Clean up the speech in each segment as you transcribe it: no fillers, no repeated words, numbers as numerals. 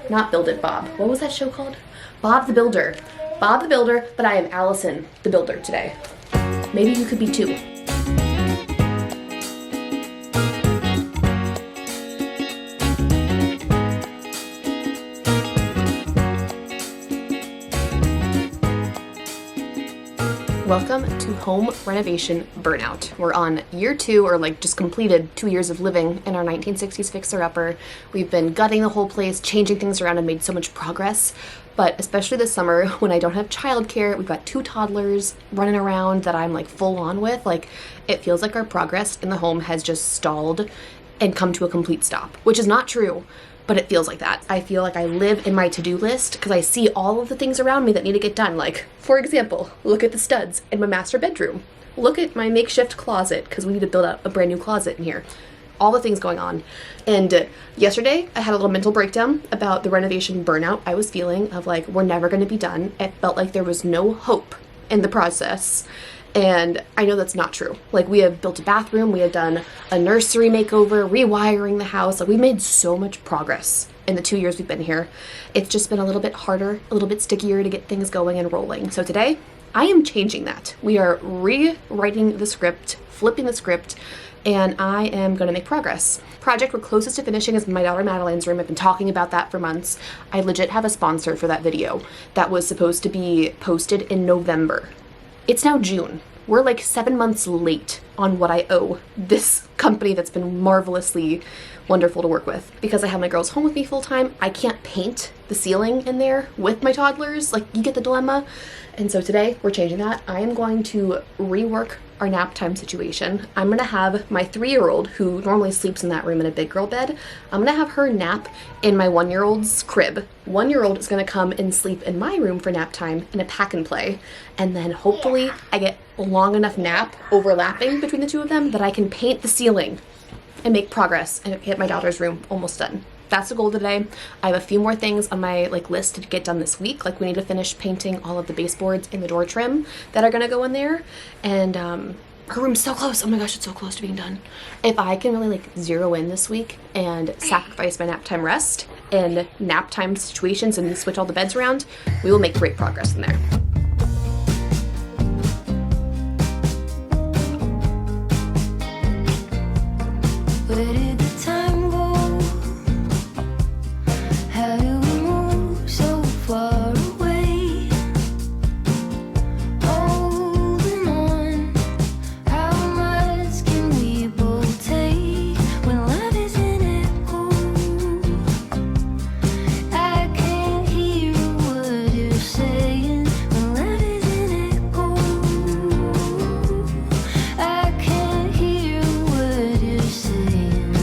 Not Build It Bob. What was that show called? Bob the Builder. Bob the Builder, but I am Allison the Builder today. Maybe you could be too. Welcome to Home Renovation Burnout. We're on year 2, or like just completed 2 years of living in our 1960s fixer-upper. We've been gutting the whole place, changing things around, and made so much progress. But especially this summer, when I don't have childcare, we've got 2 toddlers running around that I'm like full on with. Like, it feels like our progress in the home has just stalled and come to a complete stop, which is not true. But it feels like that. I feel like I live in my to-do list because I see all of the things around me that need to get done. Like, for example, look at the studs in my master bedroom. Look at my makeshift closet because we need to build out a brand new closet in here. All the things going on. And yesterday, I had a little mental breakdown about the renovation burnout I was feeling of like, we're never going to be done. It felt like there was no hope in the process. And I know that's not true. Like, we have built a bathroom, we have done a nursery makeover, rewiring the house. Like, we made so much progress in the 2 years we've been here. It's just been a little bit harder, a little bit stickier to get things going and rolling. So today, I am changing that. We are rewriting the script, flipping the script, and I am going to make progress. Project we're closest to finishing is my daughter Madeline's room. I've been talking about that for months. I legit have a sponsor for that video that was supposed to be posted in November. It's now June. We're like 7 months late on what I owe this company that's been marvelously wonderful to work with. Because I have my girls home with me full time, I can't paint the ceiling in there with my toddlers. Like, you get the dilemma. And so today we're changing that. I am going to rework our nap time situation. I'm going to have my 3-year-old, who normally sleeps in that room in a big girl bed, I'm going to have her nap in my 1-year-old's crib. 1-year-old is going to come and sleep in my room for nap time in a pack and play. And then hopefully I get a long enough nap overlapping between the 2 of them that I can paint the ceiling and make progress and get my daughter's room almost done. That's the goal today. I have a few more things on my list to get done this week. Like, we need to finish painting all of the baseboards in the door trim that are gonna go in there. And her room's so close. Oh my gosh, it's so close to being done. If I can really zero in this week and sacrifice my nap time rest and nap time situations and switch all the beds around, we will make great progress in there. Where did the time go? How do we move so far away? Holding on, how much can we both take when love is in echo? I can't hear what you're saying when love is in echo. I can't hear what you're saying.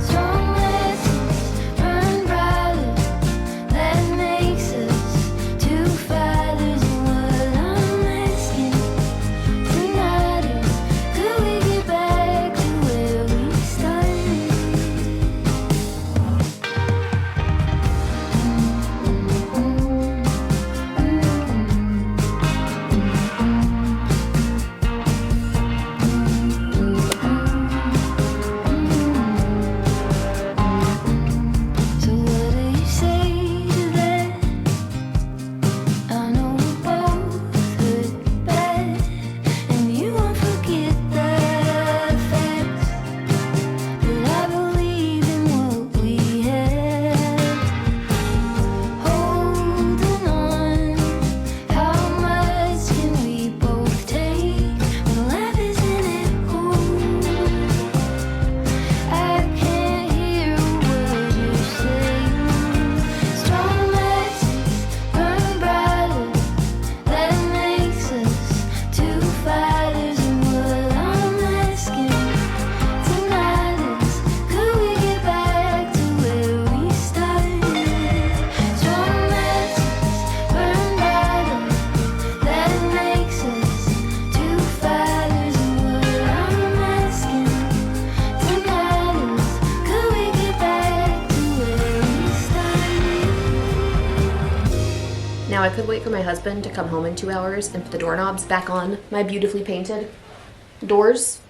Strong lessons burn brighter, that makes us 2 fighters. And what I'm asking tonight is, could we get back to where we started? So what do you say to that? I know we both hurt bad, and you won't forget the facts. But I believe in what we had. Holding on, how much can we both take when life is in echo? I can't hear what you're saying. Strong lessons burn brighter, that makes us 2 fighters. And what I'm asking tonight is, could we get back to where we started? Strong lessons burn brighter, that makes us 2 fighters. And what I'm asking tonight is, could we get back to where we started? Now, I could wait for my husband to come home in 2 hours and put the doorknobs back on my beautifully painted doors.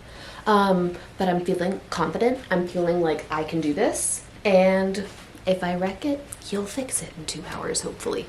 But I'm feeling confident. I'm feeling like I can do this. And If I wreck it, you'll fix it in 2 hours, hopefully.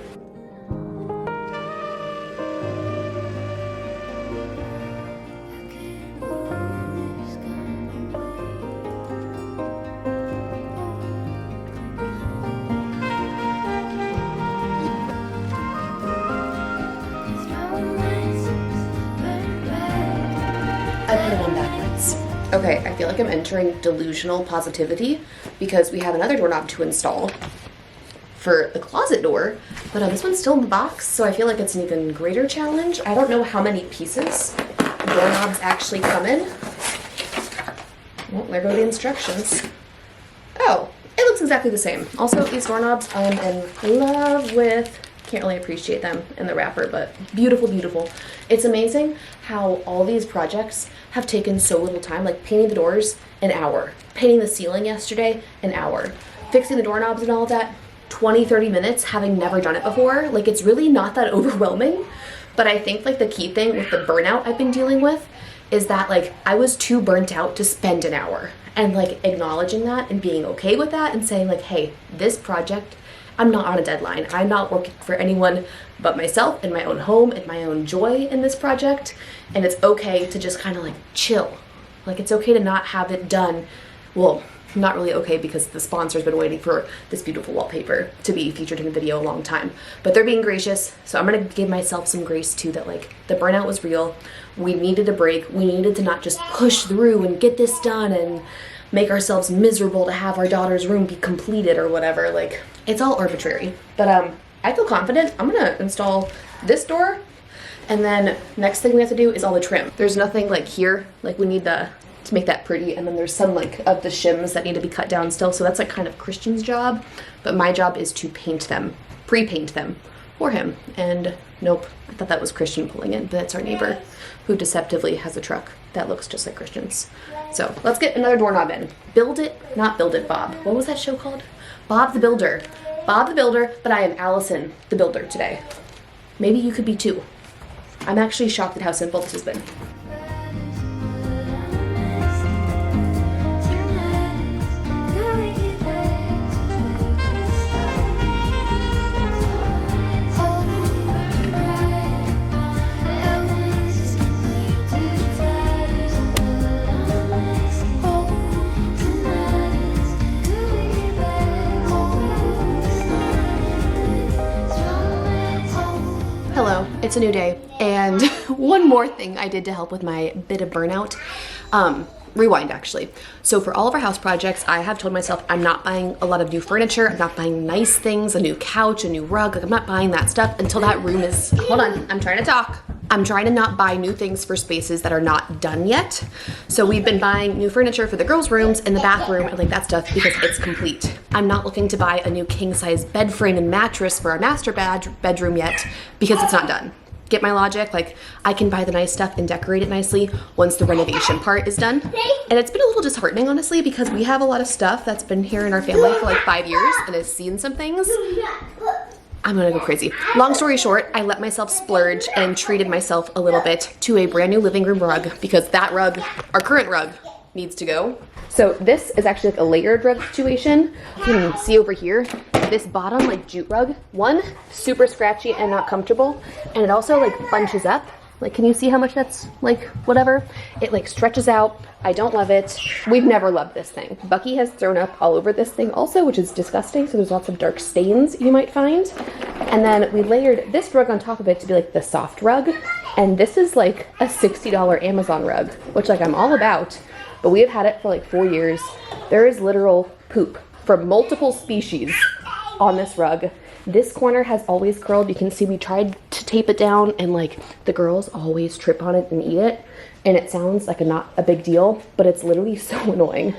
I put it on backwards. Okay, I feel like I'm entering delusional positivity because we have another doorknob to install for the closet door, but this one's still in the box, so I feel like it's an even greater challenge. I don't know how many pieces doorknobs actually come in. Well, there go the instructions. Oh, it looks exactly the same. Also, these doorknobs I'm in love with. Can't really appreciate them in the wrapper, but beautiful, beautiful. It's amazing how all these projects have taken so little time, like painting the doors, an hour. Painting the ceiling yesterday, an hour. Fixing the doorknobs and all of that, 20, 30 minutes, having never done it before. Like, it's really not that overwhelming, but I think like the key thing with the burnout I've been dealing with is that like I was too burnt out to spend an hour, and like acknowledging that and being okay with that and saying like, hey, this project, I'm not on a deadline. I'm not working for anyone but myself and my own home and my own joy in this project. And it's okay to just kind of like chill. Like, it's okay to not have it done. Well, not really okay because the sponsor's been waiting for this beautiful wallpaper to be featured in a video a long time. But they're being gracious. So I'm gonna give myself some grace too, that like the burnout was real. We needed a break. We needed to not just push through and get this done and make ourselves miserable to have our daughter's room be completed or whatever. Like, it's all arbitrary. But I feel confident. I'm gonna install this door, and then next thing we have to do is all the trim. There's nothing like here, like we need to make that pretty, and then there's some like of the shims that need to be cut down still, so that's like kind of Christian's job, but my job is to paint them, pre-paint them for him. And nope, I thought that was Christian pulling in, but that's our neighbor who deceptively has a truck that looks just like Christian's. So let's get another doorknob in. Build it, not build it, Bob. What was that show called? Bob the Builder. Bob the Builder, but I am Allison the Builder today. Maybe you could be too. I'm actually shocked at how simple this has been. Hello, it's a new day, and one more thing I did to help with my bit of burnout. Rewind actually. So for all of our house projects, I have told myself I'm not buying a lot of new furniture, I'm not buying nice things, a new couch, a new rug, like I'm not buying that stuff until that room is, hold on, I'm trying to talk. I'm trying to not buy new things for spaces that are not done yet. So we've been buying new furniture for the girls' rooms and the bathroom and like that stuff because it's complete. I'm not looking to buy a new king-size bed frame and mattress for our master bedroom yet because it's not done. Get my logic? Like, I can buy the nice stuff and decorate it nicely once the renovation part is done. And it's been a little disheartening, honestly, because we have a lot of stuff that's been here in our family for like 5 years and has seen some things. I'm gonna go crazy. Long story short, I let myself splurge and treated myself a little bit to a brand new living room rug because that rug, our current rug, needs to go. So this is actually like a layered rug situation. You can see over here, this bottom like jute rug, one, super scratchy and not comfortable, and it also like bunches up. Like, can you see how much that's like, whatever? It like stretches out. I don't love it. We've never loved this thing. Bucky has thrown up all over this thing also, which is disgusting. So there's lots of dark stains you might find. And then we layered this rug on top of it to be like the soft rug. And this is like a $60 Amazon rug, which like I'm all about, but we have had it for like 4 years. There is literal poop from multiple species on this rug. This corner has always curled. You can see we tried to tape it down and like the girls always trip on it and eat it. And it sounds like not a big deal, but it's literally so annoying.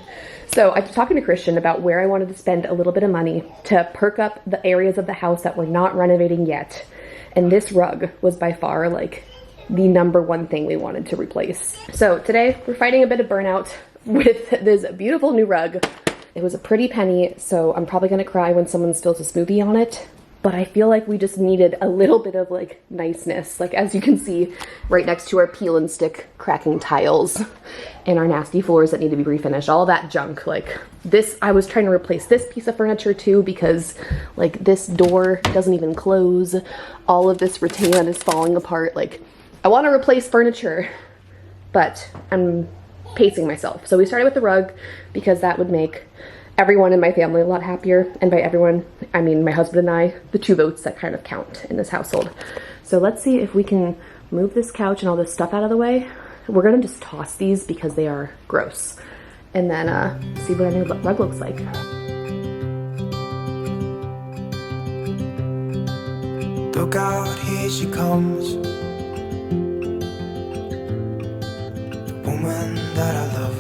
So I was talking to Christian about where I wanted to spend a little bit of money to perk up the areas of the house that we're not renovating yet. And this rug was by far like the #1 thing we wanted to replace. So today we're fighting a bit of burnout with this beautiful new rug. It was a pretty penny, so I'm probably gonna cry when someone spills a smoothie on it. but I feel like we just needed a little bit of like niceness. Like as you can see right next to our peel and stick cracking tiles and our nasty floors that need to be refinished, all that junk. Like this, I was trying to replace this piece of furniture too, because like this door doesn't even close. All of this rattan is falling apart. Like I want to replace furniture, but I'm pacing myself. So we started with the rug because that would make everyone in my family a lot happier. And by everyone, I mean my husband and I, the 2 votes that kind of count in this household. So let's see if we can move this couch and all this stuff out of the way. We're gonna just toss these because they are gross. And then see what our new rug looks like. Look out, here she comes. The woman that I love.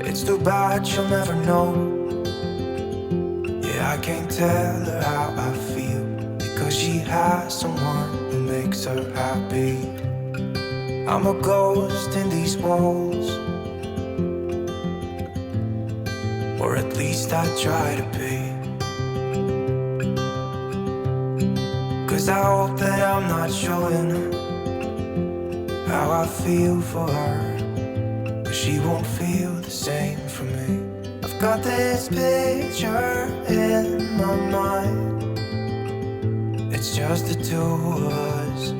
It's too bad she'll never know. Yeah, I can't tell her how I feel, because she has someone who makes her happy. I'm a ghost in these walls, or at least I try to be. 'Cause I hope that I'm not showing how I feel for her, but she won't feel the same for me. I've got this picture in my mind. It's just the 2 of us,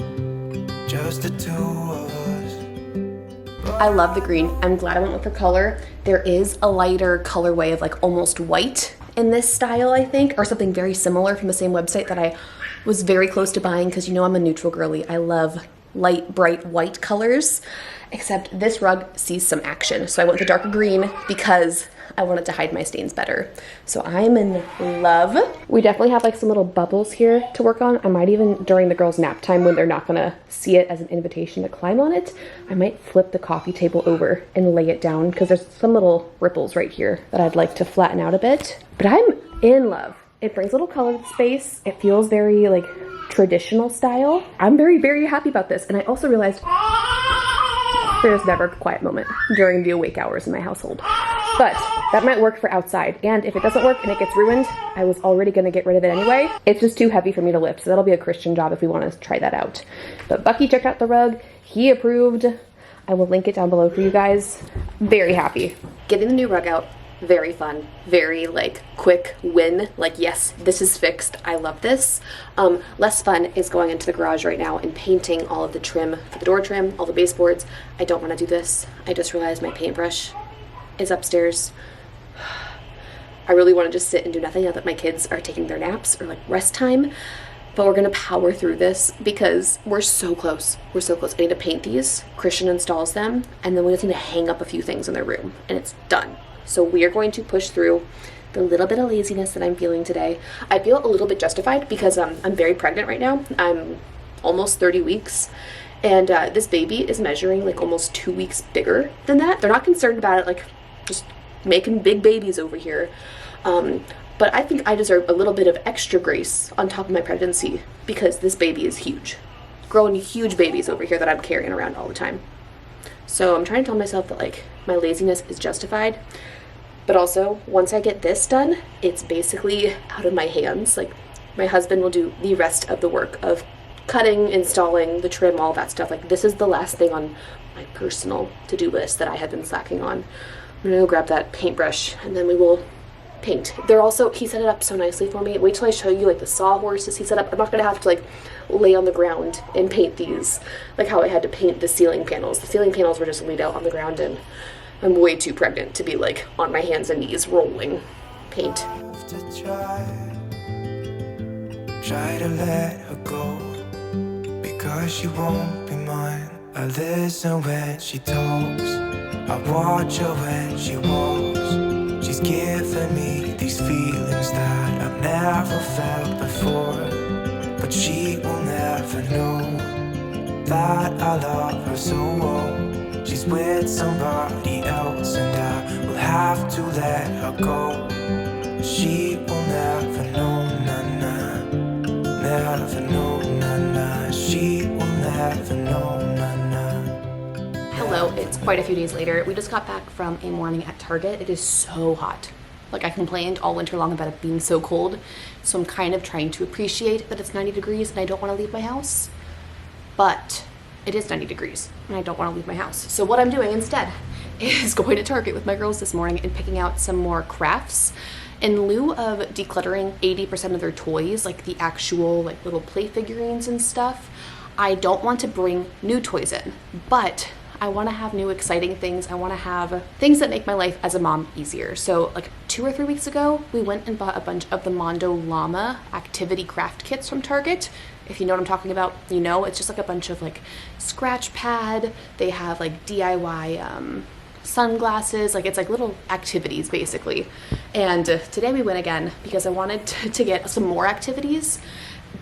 just the 2 of us. I love the green. I'm glad I went with the color. There is a lighter colorway of like almost white in this style, I think, or something very similar from the same website that I was very close to buying, because you know I'm a neutral girly. I love light, bright white colors, except this rug sees some action. So I went with the darker green because I wanted to hide my stains better. So I'm in love. We definitely have like some little bubbles here to work on. I might even, during the girls' nap time when they're not gonna see it as an invitation to climb on it, I might flip the coffee table over and lay it down, because there's some little ripples right here that I'd like to flatten out a bit. But I'm in love. It brings a little color to the space. It feels very like traditional style. I'm very, very happy about this. And I also realized there's never a quiet moment during the awake hours in my household. But that might work for outside. And if it doesn't work and it gets ruined, I was already gonna get rid of it anyway. It's just too heavy for me to lift. So that'll be a Christian job if we wanna try that out. But Bucky checked out the rug. He approved. I will link it down below for you guys. Very happy. Getting the new rug out, very fun, very like quick win. Like, yes, this is fixed. I love this. Less fun is going into the garage right now and painting all of the trim for the door trim, all the baseboards. I don't want to do this. I just realized my paintbrush is upstairs. I really want to just sit and do nothing now that my kids are taking their naps or like rest time. But we're gonna power through this because we're so close. We're so close. I need to paint these. Christian installs them, and then we just need to hang up a few things in their room, and it's done. So we are going to push through the little bit of laziness that I'm feeling today. I feel a little bit justified because I'm very pregnant right now. I'm almost 30 weeks. And this baby is measuring like almost 2 weeks bigger than that. They're not concerned about it, like just making big babies over here. But I think I deserve a little bit of extra grace on top of my pregnancy because this baby is huge. Growing huge babies over here that I'm carrying around all the time. So I'm trying to tell myself that like my laziness is justified. But also, once I get this done, it's basically out of my hands. Like, my husband will do the rest of the work of cutting, installing, the trim, all that stuff. Like, this is the last thing on my personal to-do list that I have been slacking on. I'm gonna go grab that paintbrush, and then we will paint. They're also, he set it up so nicely for me. Wait till I show you, like, the sawhorses he set up. I'm not gonna have to, like, lay on the ground and paint these, like how I had to paint the ceiling panels. The ceiling panels were just laid out on the ground, and I'm way too pregnant to be like on my hands and knees rolling paint. Try to let her go, because she won't be mine. I listen when she talks, I watch her when she walks. She's giving me these feelings that I've never felt before. But she will never know that I love her so well. She's with somebody else, and I will have to let her go. She will never know, na-na. Never know, na-na. She will never know, na-na. Hello, it's quite a few days later. We just got back from a morning at Target. It is so hot. Like, I complained all winter long about it being so cold, so I'm kind of trying to appreciate that it's 90 degrees and I don't want to leave my house. But it is 90 degrees and I don't want to leave my house. So what I'm doing instead is going to Target with my girls this morning and picking out some more crafts. In lieu of decluttering 80% of their toys, like the actual like little play figurines and stuff, I don't want to bring new toys in, but I want to have new exciting things. I want to have things that make my life as a mom easier. So like 2 or 3 weeks ago, we went and bought a bunch of the Mondo Llama activity craft kits from Target. If you know what I'm talking about, you know, it's just like a bunch of like scratch pad. They have like DIY sunglasses, like it's like little activities basically. And today we went again because I wanted to get some more activities,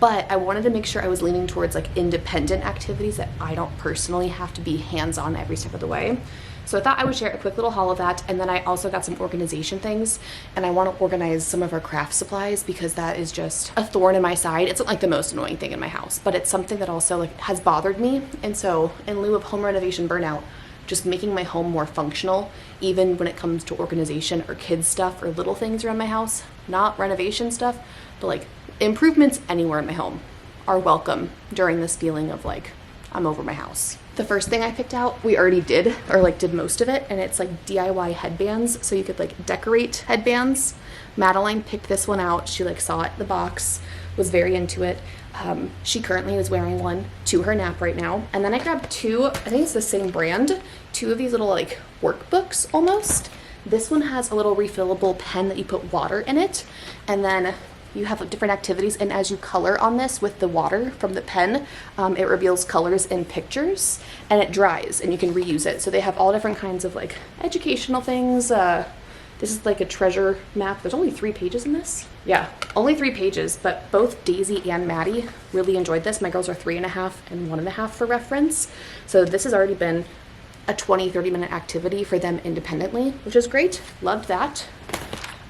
but I wanted to make sure I was leaning towards like independent activities that I don't personally have to be hands-on every step of the way. So I thought I would share a quick little haul of that. And then I also got some organization things, and I want to organize some of our craft supplies because that is just a thorn in my side. It's not like the most annoying thing in my house, but it's something that also like has bothered me. And so in lieu of home renovation burnout, just making my home more functional, even when it comes to organization or kids stuff or little things around my house, not renovation stuff, but like improvements anywhere in my home are welcome during this feeling of like, I'm over my house. The first thing I picked out, we already did, or like did most of it, and it's like DIY headbands, so you could like decorate headbands. Madeline picked this one out. She like saw it in the box, was very into it. She currently is wearing one to her nap right now. And then I grabbed two, I think it's the same brand, two of these little like workbooks almost. This one has a little refillable pen that you put water in it, and then you have different activities, and as you color on this with the water from the pen, it reveals colors in pictures, and it dries, and you can reuse it. So they have all different kinds of like educational things. This is like a treasure map. There's only 3 pages in this. Yeah, only 3 pages, but both Daisy and Maddie really enjoyed this. My girls are 3.5 and 1.5 for reference. So this has already been a 20-30 minute activity for them independently, which is great. Loved that.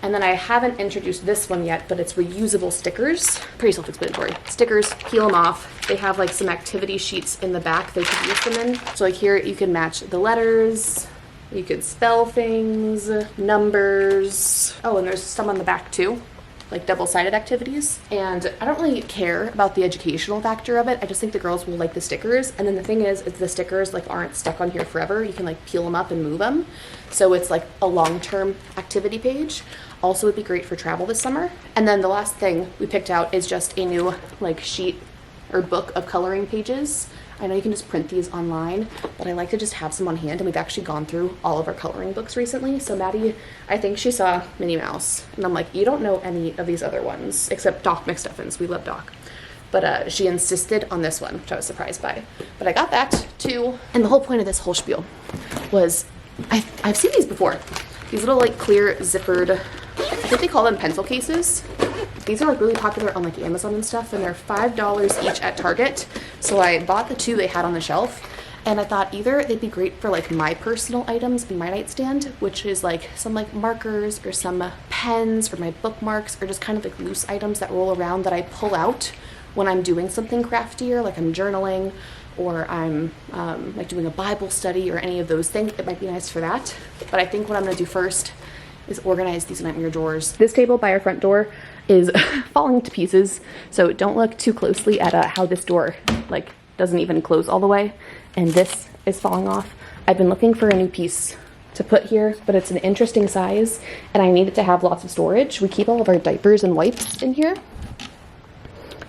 And then I haven't introduced this one yet, but it's reusable stickers. Pretty self-explanatory. Stickers, peel them off. They have like some activity sheets in the back they could use them in. So like here you can match the letters, you could spell things, numbers. Oh, and there's some on the back too, like double-sided activities. And I don't really care about the educational factor of it. I just think the girls will like the stickers. And then the thing is the stickers like aren't stuck on here forever. You can like peel them up and move them. So it's like a long-term activity page. Also would be great for travel this summer. And then the last thing we picked out is just a new like sheet or book of coloring pages. I know you can just print these online, but I like to just have some on hand, and we've actually gone through all of our coloring books recently. So Maddie, I think she saw Minnie Mouse, and I'm like, you don't know any of these other ones except Doc McStuffins. We love Doc. But she insisted on this one, which I was surprised by. But I got that too. And the whole point of this whole spiel was I've seen these before. These little like clear zippered, I think they call them pencil cases. These are like really popular on like Amazon and stuff, and they're $5 each at Target. So I bought the 2 they had on the shelf, and I thought either they'd be great for like my personal items in my nightstand, which is like some like markers or some pens or my bookmarks, or just kind of like loose items that roll around that I pull out when I'm doing something craftier, like I'm journaling or I'm like doing a Bible study or any of those things. It might be nice for that. But I think what I'm gonna do first is organize these nightmare drawers. This table by our front door is falling to pieces, so don't look too closely at how this door like doesn't even close all the way, and this is falling off. I've been looking for a new piece to put here, but it's an interesting size, and I need it to have lots of storage. We keep all of our diapers and wipes in here,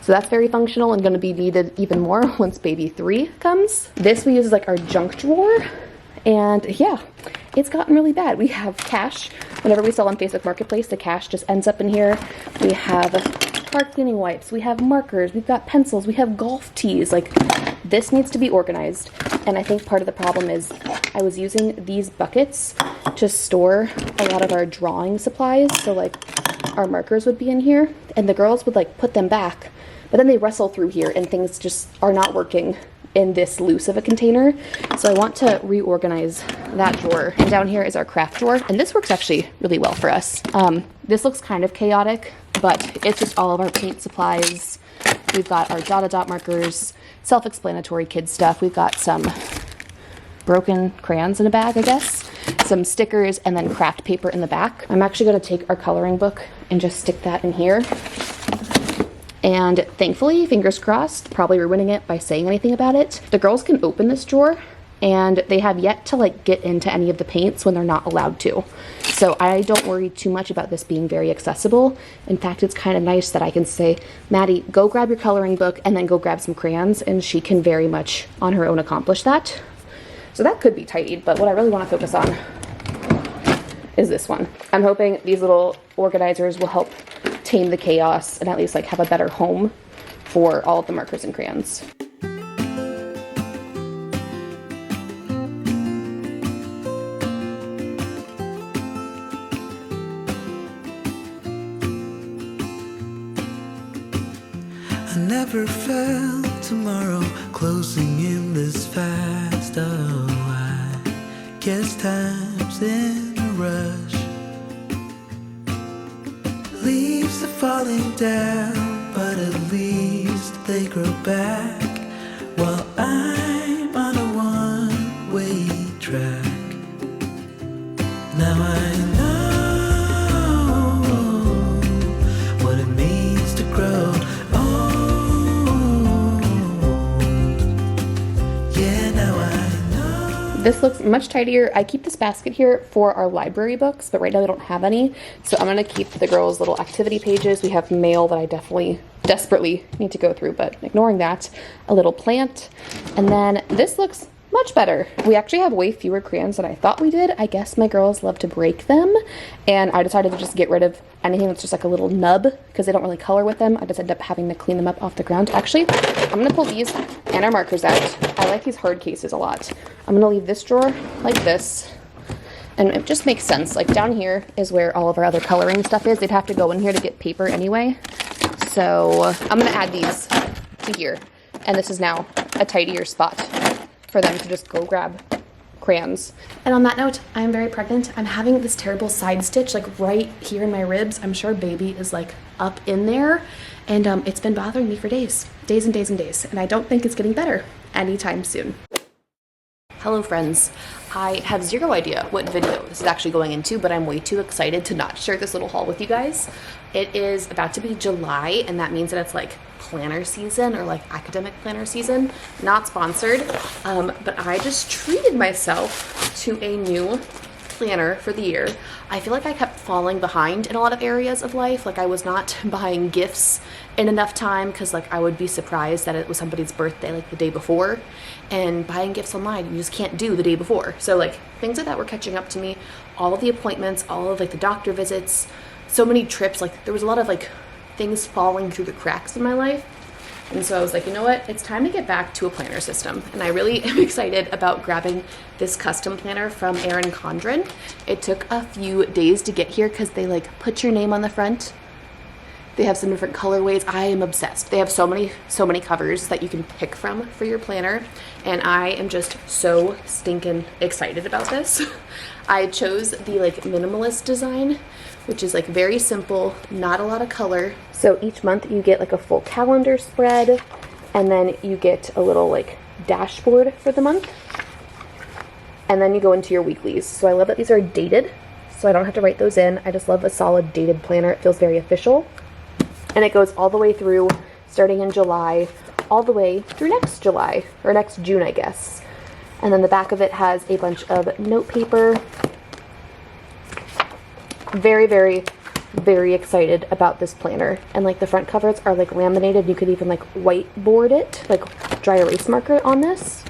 so that's very functional and going to be needed even more once baby 3 comes. This we use as like our junk drawer, and yeah, it's gotten really bad. We have cash. Whenever we sell on Facebook Marketplace, the cash just ends up in here. We have car cleaning wipes, we have markers, we've got pencils, we have golf tees. Like, this needs to be organized. And I think part of the problem is I was using these buckets to store a lot of our drawing supplies. So like our markers would be in here, and the girls would like put them back, but then they wrestle through here and things just are not working in this loose of a container. So I want to reorganize that drawer. And down here is our craft drawer, and this works actually really well for us. This looks kind of chaotic, but it's just all of our paint supplies. We've got our dot markers, self-explanatory kid stuff. We've got some broken crayons in a bag, I guess. some stickers, and then craft paper in the back. I'm actually going to take our coloring book and just stick that in here. And thankfully, fingers crossed, probably ruining it by saying anything about it, the girls can open this drawer, and they have yet to like get into any of the paints when they're not allowed to. So I don't worry too much about this being very accessible. In fact, it's kind of nice that I can say, Maddie, go grab your coloring book and then go grab some crayons, and she can very much on her own accomplish that. So that could be tidied, but what I really want to focus on is this one. I'm hoping these little organizers will help tame the chaos and at least like have a better home for all of the markers and crayons. I never felt tomorrow closing in this fast. Oh, I guess time's in a rush. Leaves are falling down, but at least they grow back while I'm on a one-way track. Now I know what it means to grow. This looks much tidier. I keep this basket here for our library books, but right now they don't have any. So I'm gonna keep the girls' little activity pages. We have mail that I desperately need to go through, but ignoring that, a little plant. And then this looks much better. We actually have way fewer crayons than I thought we did. I guess my girls love to break them, and I decided to just get rid of anything that's just like a little nub because they don't really color with them. I just end up having to clean them up off the ground. Actually, I'm gonna pull these and our markers out. I like these hard cases a lot. I'm gonna leave this drawer like this, and it just makes sense. Like down here is where all of our other coloring stuff is. They'd have to go in here to get paper anyway. So I'm gonna add these to here, and this is now a tidier spot for them to just go grab crayons. And on that note, I'm very pregnant. I'm having this terrible side stitch like right here in my ribs. I'm sure baby is like up in there, and it's been bothering me for days and days and days, and I don't think it's getting better anytime soon. Hello friends. I have zero idea what video this is actually going into, but I'm way too excited to not share this little haul with you guys. It is about to be July, and that means that it's like planner season or like academic planner season. Not sponsored, but I just treated myself to a new planner for the year. I feel like I kept falling behind in a lot of areas of life. Like I was not buying gifts in enough time because like I would be surprised that it was somebody's birthday like the day before, and buying gifts online you just can't do the day before. So like things like that were catching up to me. All of the appointments, all of like the doctor visits, so many trips, like there was a lot of like things falling through the cracks in my life. And so I was like, you know what, it's time to get back to a planner system. And I really am excited about grabbing this custom planner from Erin Condren. It took a few days to get here because they like put your name on the front. They have some different colorways. I am obsessed. They have so many covers that you can pick from for your planner. And I am just so stinking excited about this. I chose the like minimalist design, which is like very simple, not a lot of color. So each month you get like a full calendar spread, and then you get a little like dashboard for the month. And then you go into your weeklies. So I love that these are dated, so I don't have to write those in. I just love a solid dated planner. It feels very official. And it goes all the way through, starting in July, all the way through next July, or next June, I guess. And then the back of it has a bunch of note paper. Very, very, very excited about this planner. And like the front covers are like laminated. You could even like whiteboard it, like dry erase marker on this.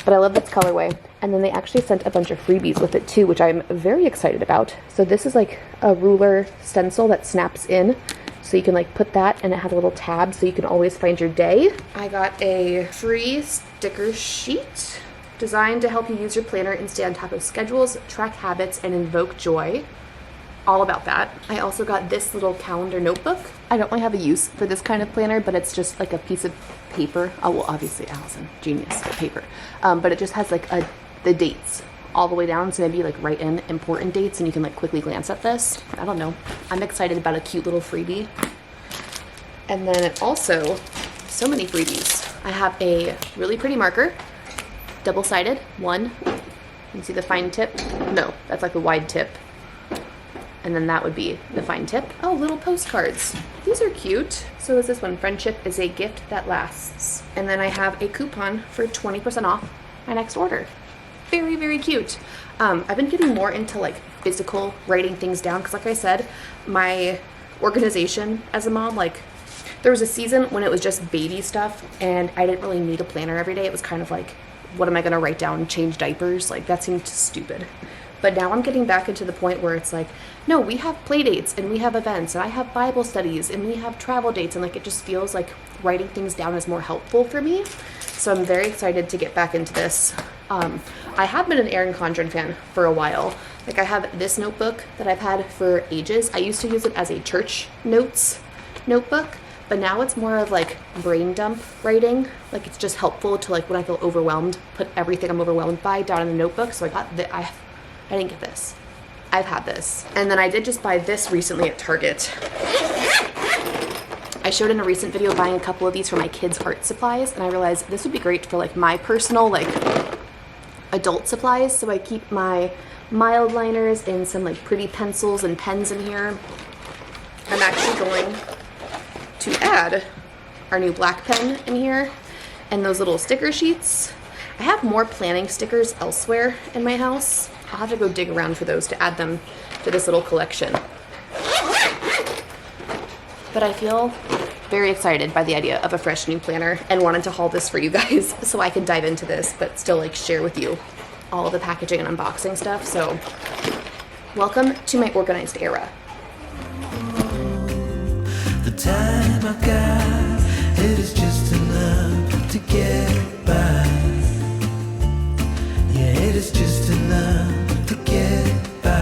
But I love this colorway. And then they actually sent a bunch of freebies with it too, which I'm very excited about. So this is like a ruler stencil that snaps in. So you can like put that, and it has a little tab so you can always find your day. I got a free sticker sheet designed to help you use your planner and stay on top of schedules, track habits, and invoke joy. All about that. I also got this little calendar notebook. I don't really have a use for this kind of planner, but it's just like a piece of paper. Oh, well, obviously Allison, genius with paper. But it just has like the dates all the way down, so maybe like write in important dates and you can like quickly glance at this. I don't know. I'm excited about a cute little freebie. And then also, so many freebies. I have a really pretty marker, double-sided, 1 You see the fine tip? No, that's like the wide tip. And then that would be the fine tip. Oh, little postcards. These are cute. So is this one, friendship is a gift that lasts. And then I have a coupon for 20% off my next order. Very, very cute. I've been getting more into like physical writing things down because like I said, my organization as a mom, like there was a season when it was just baby stuff and I didn't really need a planner every day. It was kind of like, what am I gonna write down? Change diapers? Like that seemed stupid. But now I'm getting back into the point where it's like, no, we have play dates and we have events and I have Bible studies and we have travel dates, and like it just feels like writing things down is more helpful for me. So I'm very excited to get back into this. I have been an Erin Condren fan for a while. Like I have this notebook that I've had for ages. I used to use it as a church notes notebook, but now it's more of like brain dump writing. Like it's just helpful to like when I feel overwhelmed, put everything I'm overwhelmed by down in the notebook. So I got that. I didn't get this. I've had this. And then I did just buy this recently at Target. I showed in a recent video buying a couple of these for my kids' art supplies, and I realized this would be great for like my personal like adult supplies. So I keep my mild liners and some like pretty pencils and pens in here. I'm actually going to add our new black pen in here and those little sticker sheets. I have more planning stickers elsewhere in my house. I'll have to go dig around for those to add them to this little collection. But I feel very excited by the idea of a fresh new planner and wanted to haul this for you guys so I can dive into this but still like share with you all of the packaging and unboxing stuff. So welcome to my organized era. The time I got, it is just enough to get by. Yeah, it is just enough.